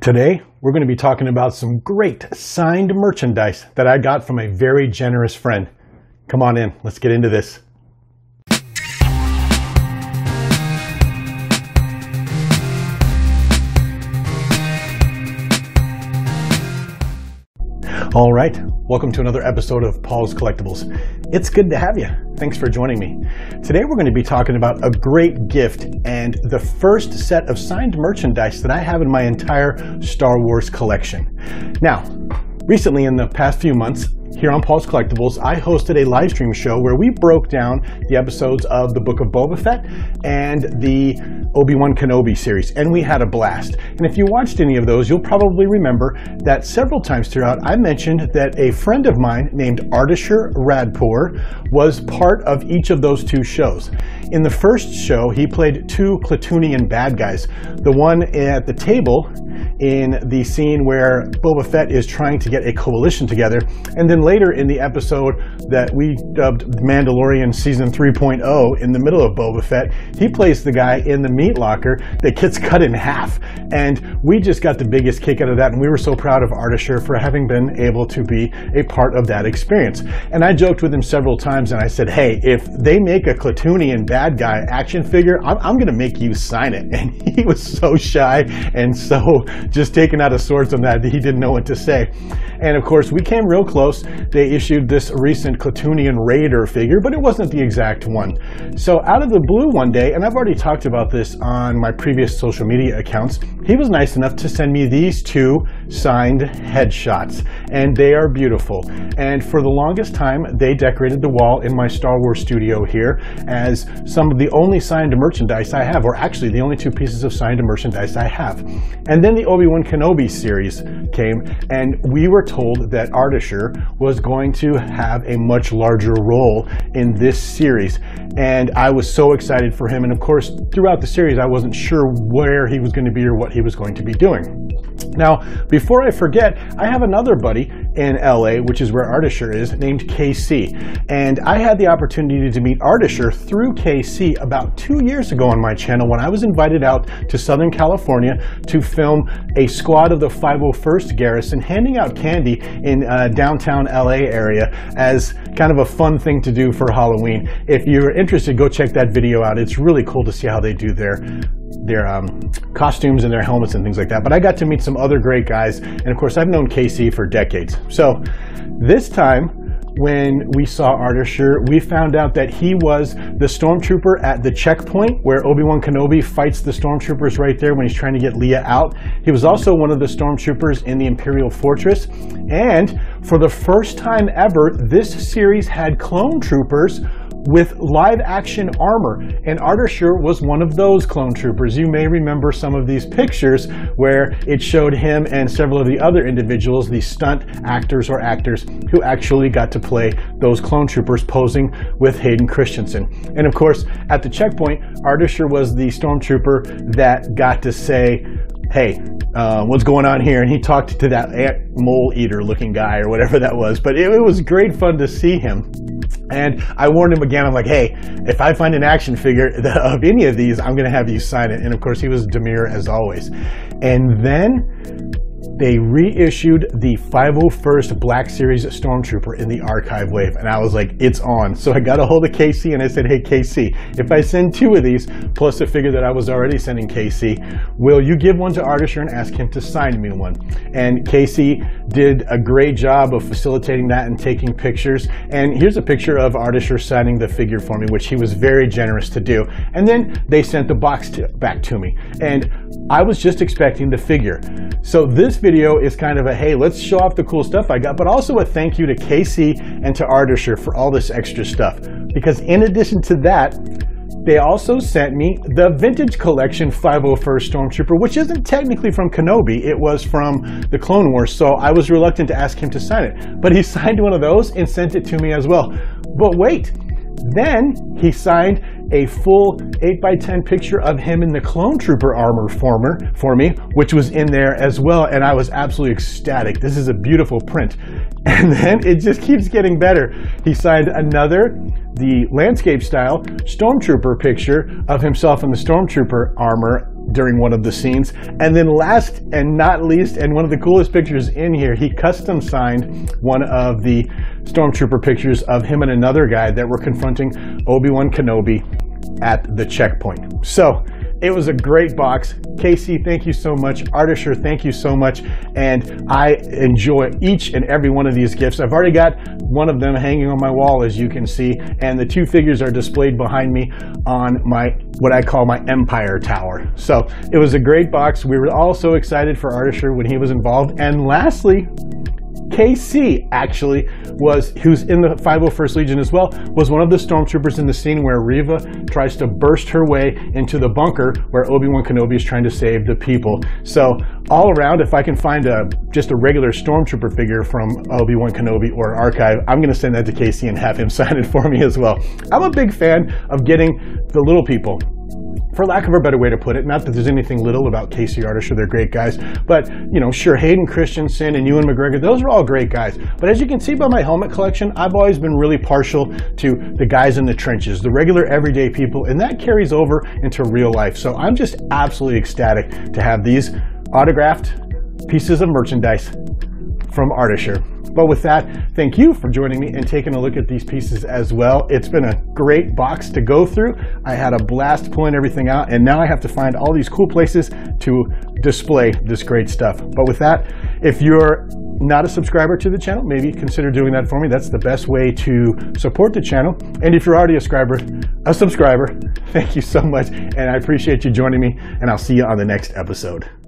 Today, we're going to be talking about some great signed merchandise that I got from a very generous friend. Come on in, let's get into this. All right, welcome to another episode of Paul's Collectibles. It's good to have you. Thanks for joining me. Today we're going to be talking about a great gift and the first set of signed merchandise that I have in my entire Star Wars collection. Now, recently in the past few months, here on Paul's Collectibles, I hosted a live stream show where we broke down the episodes of the Book of Boba Fett and the Obi-Wan Kenobi series, and we had a blast. And if you watched any of those, you'll probably remember that several times throughout I mentioned that a friend of mine named Ardashir Radpour was part of each of those two shows. In the first show, he played two Klatooinian bad guys. The one at the table in the scene where Boba Fett is trying to get a coalition together, and then later in the episode that we dubbed Mandalorian Season 3.0 in the middle of Boba Fett, he plays the guy in the meat locker that gets cut in half. And we just got the biggest kick out of that, and we were so proud of Ardashir for having been able to be a part of that experience. And I joked with him several times, and I said, hey, if they make a Klatooinian bad guy action figure, I'm going to make you sign it. And he was so shy and so just taken out of sorts on that he didn't know what to say. And of course, we came real close. They issued this recent Klatooinian Raider figure, but it wasn't the exact one. So out of the blue one day, and I've already talked about this on my previous social media accounts, he was nice enough to send me these two signed headshots, and they are beautiful. And for the longest time, they decorated the wall in my Star Wars studio here as some of the only signed merchandise I have, or actually the only two pieces of signed merchandise I have. And then the Obi-Wan Kenobi series came, and we were told that Ardashir was going to have a much larger role in this series. And I was so excited for him. And of course, throughout the series, I wasn't sure where he was going to be or what he was going to be doing. Now, before I forget, I have another buddy in LA, which is where Ardashir is, named KC. And I had the opportunity to meet Ardashir through KC about 2 years ago on my channel when I was invited out to Southern California to film a squad of the 501st Garrison handing out candy in downtown LA area as kind of a fun thing to do for Halloween. If you're interested, go check that video out. It's really cool to see how they do their costumes and their helmets and things like that. But I got to meet some other great guys, and of course I've known KC for decades. So this time when we saw Ardashir, we found out that he was the Stormtrooper at the checkpoint where Obi-Wan Kenobi fights the Stormtroopers right there when he's trying to get Leia out. He was also one of the Stormtroopers in the Imperial Fortress. And for the first time ever, this series had clone troopers with live action armor, and Ardashir was one of those clone troopers. You may remember some of these pictures where it showed him and several of the other individuals, the stunt actors or actors, who actually got to play those clone troopers posing with Hayden Christensen. And of course, at the checkpoint, Ardashir was the stormtrooper that got to say, hey, what's going on here? And he talked to that mole eater looking guy or whatever that was. But it was great fun to see him. And I warned him again, I'm like, hey, if I find an action figure of any of these, I'm going to have you sign it. And of course, he was demure as always. And then they reissued the 501st Black Series Stormtrooper in the archive wave, and I was like, it's on. So I got a hold of KC and I said, hey KC, if I send two of these, plus a figure that I was already sending KC, will you give one to Ardashir and ask him to sign me one? And KC did a great job of facilitating that and taking pictures. And here's a picture of Ardashir signing the figure for me, which he was very generous to do. And then they sent the box back to me. And I was just expecting the figure. So this video is kind of a, hey, let's show off the cool stuff I got, but also a thank you to KC and to Ardashir for all this extra stuff. Because in addition to that, they also sent me the Vintage Collection 501st Stormtrooper, which isn't technically from Kenobi. It was from the Clone Wars, so I was reluctant to ask him to sign it. But he signed one of those and sent it to me as well. But wait, then he signed a full 8x10 picture of him in the Clone Trooper armor for me, which was in there as well, and I was absolutely ecstatic. This is a beautiful print. And then it just keeps getting better. He signed another, the landscape style Stormtrooper picture of himself in the Stormtrooper armor during one of the scenes. And then last and not least, and one of the coolest pictures in here, he custom signed one of the Stormtrooper pictures of him and another guy that were confronting Obi-Wan Kenobi at the checkpoint. So it was a great box. Casey, thank you so much. Ardashir, thank you so much. And I enjoy each and every one of these gifts. I've already got one of them hanging on my wall, as you can see, and the two figures are displayed behind me on my, what I call my Empire Tower. So it was a great box. We were all so excited for Ardashir when he was involved. And lastly, KC actually who's in the 501st Legion as well, was one of the Stormtroopers in the scene where Reva tries to burst her way into the bunker where Obi-Wan Kenobi is trying to save the people. So all around, if I can find just a regular Stormtrooper figure from Obi-Wan Kenobi or Archive, I'm going to send that to KC and have him sign it for me as well. I'm a big fan of getting the little people, for lack of a better way to put it. Not that there's anything little about Casey Ardashir, they're great guys, but you know, sure, Hayden Christensen and Ewan McGregor, those are all great guys. But as you can see by my helmet collection, I've always been really partial to the guys in the trenches, the regular everyday people, and that carries over into real life. So I'm just absolutely ecstatic to have these autographed pieces of merchandise from Ardashir. But with that, thank you for joining me and taking a look at these pieces as well. It's been a great box to go through. I had a blast pulling everything out, and now I have to find all these cool places to display this great stuff. But with that, if you're not a subscriber to the channel, maybe consider doing that for me. That's the best way to support the channel. And if you're already a subscriber, thank you so much, and I appreciate you joining me, and I'll see you on the next episode.